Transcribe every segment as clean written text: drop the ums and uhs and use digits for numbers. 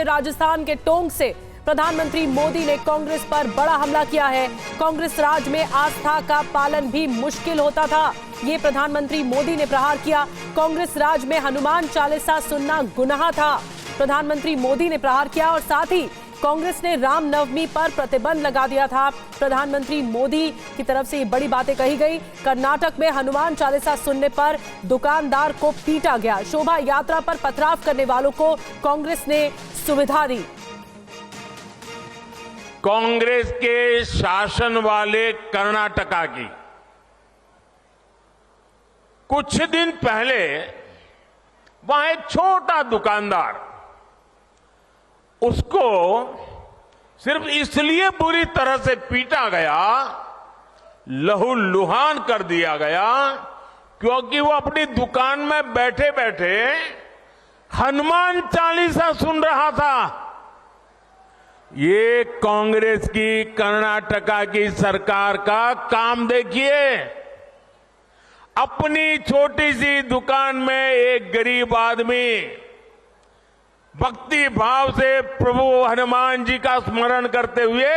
राजस्थान के टोंक से प्रधानमंत्री मोदी ने कांग्रेस पर बड़ा हमला किया है। कांग्रेस राज में आस्था का पालन भी मुश्किल होता था, ये प्रधानमंत्री मोदी ने प्रहार किया। कांग्रेस राज में हनुमान चालीसा सुनना गुनाह था, प्रधानमंत्री मोदी ने प्रहार किया। और साथ ही कांग्रेस ने रामनवमी पर प्रतिबंध लगा दिया था। प्रधानमंत्री मोदी की तरफ से ये बड़ी बातें कही गई। कर्नाटक में हनुमान चालीसा सुनने पर दुकानदार को पीटा गया। शोभा यात्रा पर पथराव करने वालों को कांग्रेस ने सुविधा दी। कांग्रेस के शासन वाले कर्नाटका की कुछ दिन पहले वहां एक छोटा दुकानदार, उसको सिर्फ इसलिए बुरी तरह से पीटा गया, लहूलुहान कर दिया गया, क्योंकि वो अपनी दुकान में बैठे बैठे हनुमान चालीसा सुन रहा था। ये कांग्रेस की कर्नाटका की सरकार का काम देखिए। अपनी छोटी सी दुकान में एक गरीब आदमी भक्ति भाव से प्रभु हनुमान जी का स्मरण करते हुए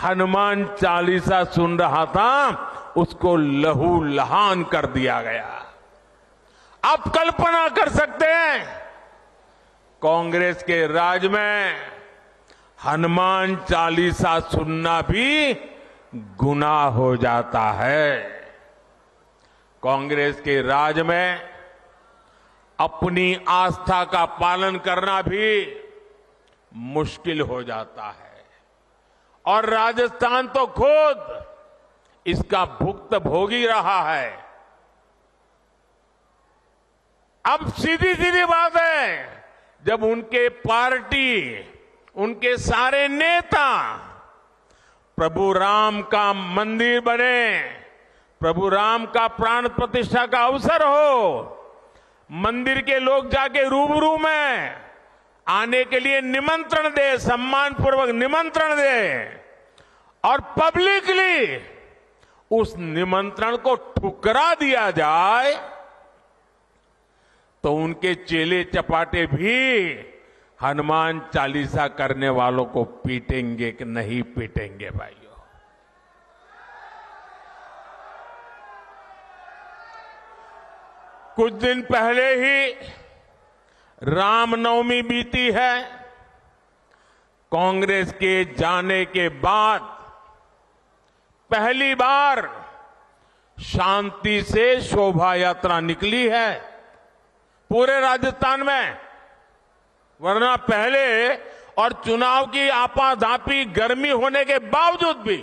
हनुमान चालीसा सुन रहा था, उसको लहूलुहान कर दिया गया। आप कल्पना कर सकते हैं, कांग्रेस के राज में हनुमान चालीसा सुनना भी गुनाह हो जाता है। कांग्रेस के राज में अपनी आस्था का पालन करना भी मुश्किल हो जाता है, और राजस्थान तो खुद इसका भुक्तभोगी रहा है। अब सीधी सीधी बात है, जब उनके पार्टी, उनके सारे नेता प्रभु राम का मंदिर बने, प्रभु राम का प्राण प्रतिष्ठा का अवसर हो, मंदिर के लोग जाके रूबरू में आने के लिए निमंत्रण दे, सम्मान पूर्वक निमंत्रण दे, और पब्लिकली उस निमंत्रण को ठुकरा दिया जाए, तो उनके चेले चपाटे भी हनुमान चालीसा करने वालों को पीटेंगे कि नहीं पीटेंगे भाइयों? कुछ दिन पहले ही रामनवमी बीती है। कांग्रेस के जाने के बाद पहली बार शांति से शोभा यात्रा निकली है पूरे राजस्थान में, वरना पहले और चुनाव की आपाधापी गर्मी होने के बावजूद भी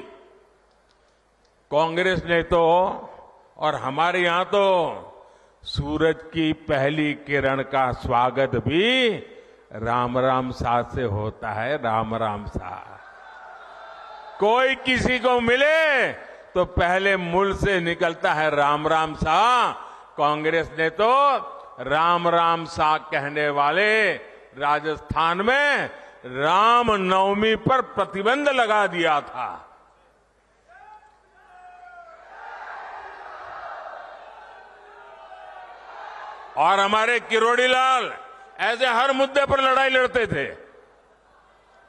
कांग्रेस ने तो, और हमारे यहां तो सूरज की पहली किरण का स्वागत भी राम राम सा से होता है। राम राम सा, कोई किसी को मिले तो पहले मुंह से निकलता है राम राम सा। कांग्रेस ने तो राम राम सा कहने वाले राजस्थान में रामनवमी पर प्रतिबंध लगा दिया था। और हमारे किरोड़ी लाल ऐसे हर मुद्दे पर लड़ाई लड़ते थे।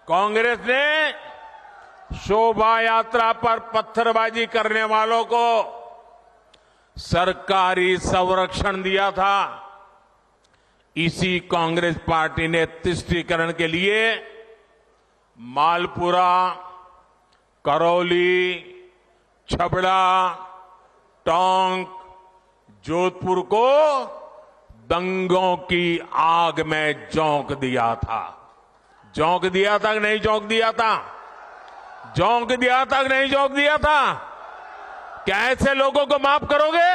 कांग्रेस ने शोभा यात्रा पर पत्थरबाजी करने वालों को सरकारी संरक्षण दिया था। इसी कांग्रेस पार्टी ने तुष्टीकरण के लिए मालपुरा, करौली, छबड़ा, टोंक, जोधपुर को दंगों की आग में झोंक दिया था। झोंक दिया था कि नहीं झोंक दिया था? झोंक दिया था कि नहीं झोंक दिया था? क्या ऐसे लोगों को माफ करोगे?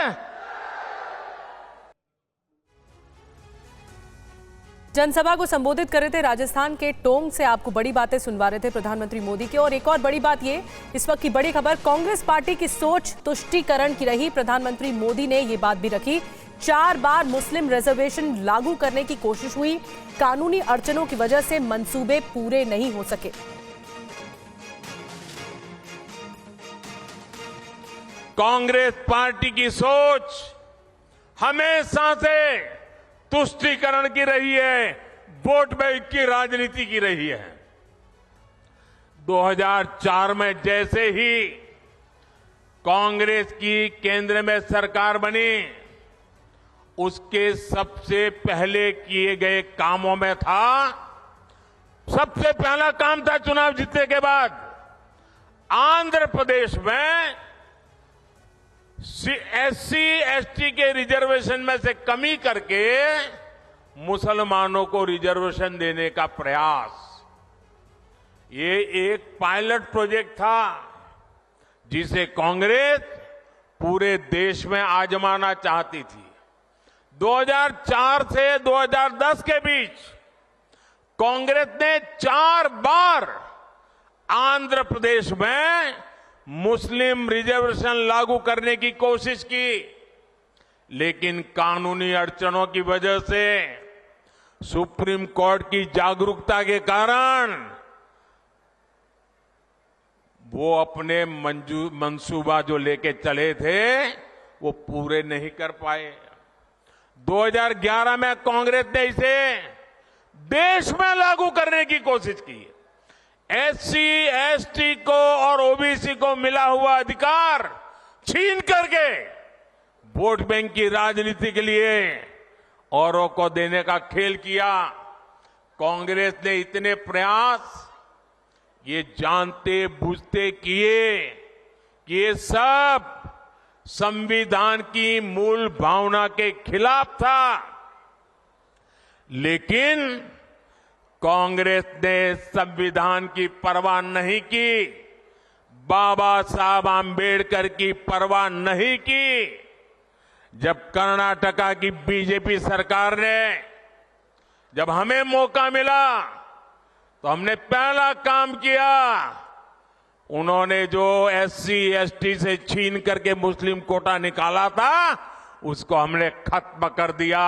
जनसभा को संबोधित कर रहे थे राजस्थान के टोंक से। आपको बड़ी बातें सुनवा रहे थे प्रधानमंत्री मोदी की। और एक और बड़ी बात ये, इस वक्त की बड़ी खबर, कांग्रेस पार्टी की सोच तुष्टीकरण की रही। प्रधानमंत्री मोदी ने ये बात भी रखी। 4 बार मुस्लिम रिजर्वेशन लागू करने की कोशिश हुई, कानूनी अड़चनों की वजह से मंसूबे पूरे नहीं हो सके। कांग्रेस पार्टी की सोच हमेशा से तुष्टीकरण की रही है, वोट बैंक की राजनीति की रही है। 2004 में जैसे ही कांग्रेस की केंद्र में सरकार बनी, उसके सबसे पहले किए गए कामों में था, सबसे पहला काम था चुनाव जीतने के बाद आंध्र प्रदेश में SC ST के रिजर्वेशन में से कमी करके मुसलमानों को रिजर्वेशन देने का प्रयास। ये एक पायलट प्रोजेक्ट था जिसे कांग्रेस पूरे देश में आजमाना चाहती थी। 2004 से 2010 के बीच कांग्रेस ने 4 बार आंध्र प्रदेश में मुस्लिम रिजर्वेशन लागू करने की कोशिश की, लेकिन कानूनी अड़चनों की वजह से सुप्रीम कोर्ट की जागरूकता के कारण वो अपने मंसूबा जो लेके चले थे वो पूरे नहीं कर पाए। 2011 में कांग्रेस ने इसे देश में लागू करने की कोशिश की। SC ST को और OBC को मिला हुआ अधिकार छीन करके वोट बैंक की राजनीति के लिए औरों को देने का खेल किया। कांग्रेस ने इतने प्रयास ये जानते बूझते किए कि ये सब संविधान की मूल भावना के खिलाफ था, लेकिन कांग्रेस ने संविधान की परवाह नहीं की, बाबा साहब आंबेडकर की परवाह नहीं की। जब कर्नाटका की बीजेपी सरकार ने, जब हमें मौका मिला तो हमने पहला काम किया, उन्होंने जो SC ST से छीन करके मुस्लिम कोटा निकाला था उसको हमने खत्म कर दिया।